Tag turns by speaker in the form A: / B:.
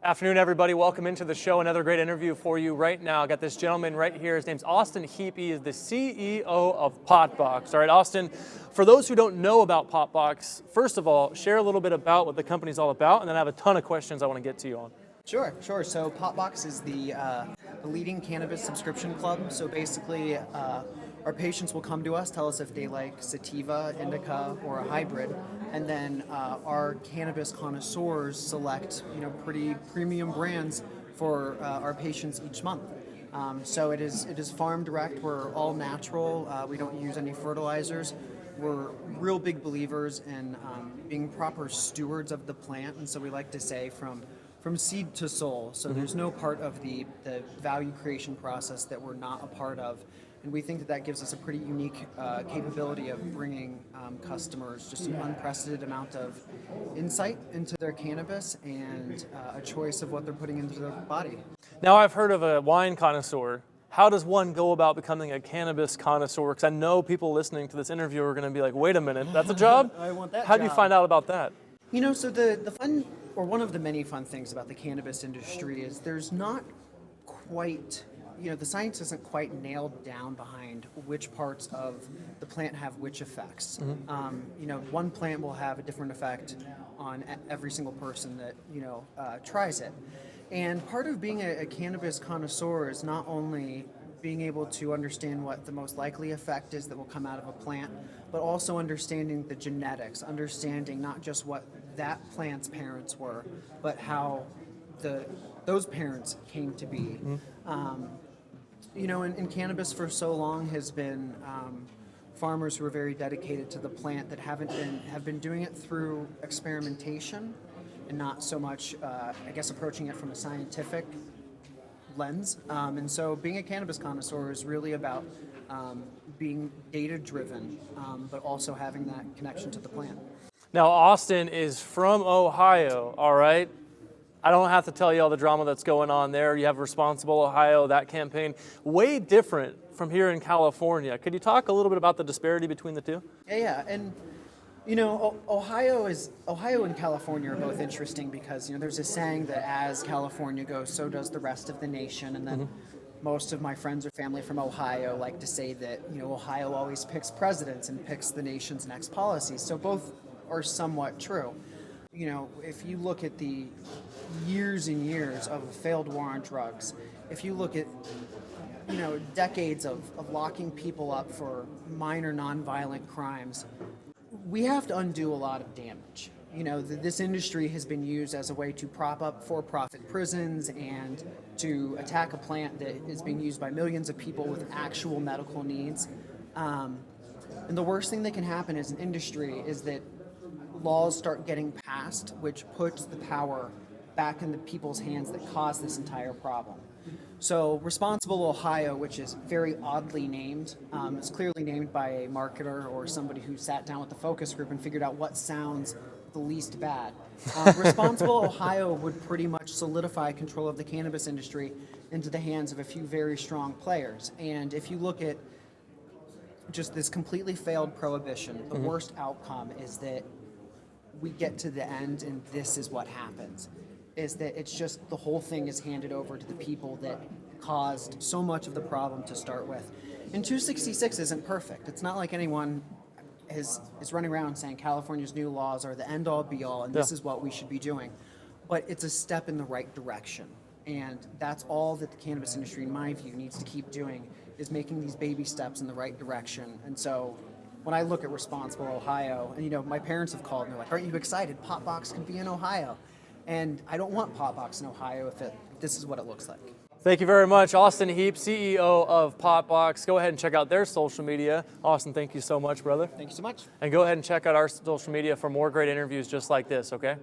A: Afternoon, everybody. Welcome into the show. Another great interview for you right now. I got this gentleman right here. His name's Austin Heap. He is the CEO of PotBox. All right, Austin, for those who don't know about PotBox, first of all, share a little bit about what the company's all about, and then I have a ton of questions I want to get to you on.
B: Sure. So PotBox is the leading cannabis subscription club. So basically, our patients will come to us, tell us if they like sativa, indica, or a hybrid, and then our cannabis connoisseurs select pretty premium brands for our patients each month. So it is farm direct. We're all natural. We don't use any fertilizers. We're real big believers in being proper stewards of the plant, and so we like to say from seed to soul. So there's no part of the value creation process that we're not a part of. And we think that gives us a pretty unique capability of bringing customers just an unprecedented amount of insight into their cannabis and a choice of what they're putting into their body.
A: Now, I've heard of a wine connoisseur. How does one go about becoming a cannabis connoisseur? Because I know people listening to this interview are going to be like, wait a minute, that's a job?
B: I want that
A: How
B: job.
A: do you find out about that?
B: So the fun, or one of the many fun things about the cannabis industry is there's not quite, the science isn't quite nailed down behind which parts of the plant have which effects. One plant will have a different effect on every single person that tries it. And part of being a cannabis connoisseur is not only being able to understand what the most likely effect is that will come out of a plant, but also understanding the genetics, understanding not just what that plant's parents were, but how those parents came to be. In cannabis for so long has been farmers who are very dedicated to the plant that have been doing it through experimentation and not so much, approaching it from a scientific lens. And so being a cannabis connoisseur is really about being data-driven, but also having that connection to the plant.
A: Now, Austin is from Ohio, all right? I don't have to tell you all the drama that's going on there. You have Responsible Ohio, that campaign. Way different from here in California. Could you talk a little bit about the disparity between the two?
B: Yeah. And Ohio and California are both interesting because there's a saying that as California goes, so does the rest of the nation. And then most of my friends or family from Ohio like to say that Ohio always picks presidents and picks the nation's next policies. So both are somewhat true. If you look at the years and years of a failed war on drugs, if you look at decades of locking people up for minor nonviolent crimes, we have to undo a lot of damage. This industry has been used as a way to prop up for-profit prisons and to attack a plant that is being used by millions of people with actual medical needs. And the worst thing that can happen as an industry is that laws start getting passed, which puts the power back in the people's hands that caused this entire problem. So Responsible Ohio, which is very oddly named, is clearly named by a marketer or somebody who sat down with the focus group and figured out what sounds the least bad. Responsible Ohio would pretty much solidify control of the cannabis industry into the hands of a few very strong players. And if you look at just this completely failed prohibition, the worst outcome is that we get to the end and this is what happens, is that it's just the whole thing is handed over to the people that caused so much of the problem to start with. And 266 isn't perfect. It's not like anyone is running around saying California's new laws are the end-all be-all and this is what we should be doing. But it's a step in the right direction. And that's all that the cannabis industry, in my view, needs to keep doing, is making these baby steps in the right direction. And so when I look at Responsible Ohio, and my parents have called and they're like, aren't you excited? PotBox can be in Ohio. And I don't want PotBox in Ohio if this is what it looks like.
A: Thank you very much. Austin Heap, CEO of PotBox. Go ahead and check out their social media. Austin, thank you so much, brother.
B: Thank you so much.
A: And go ahead and check out our social media for more great interviews just like this, okay?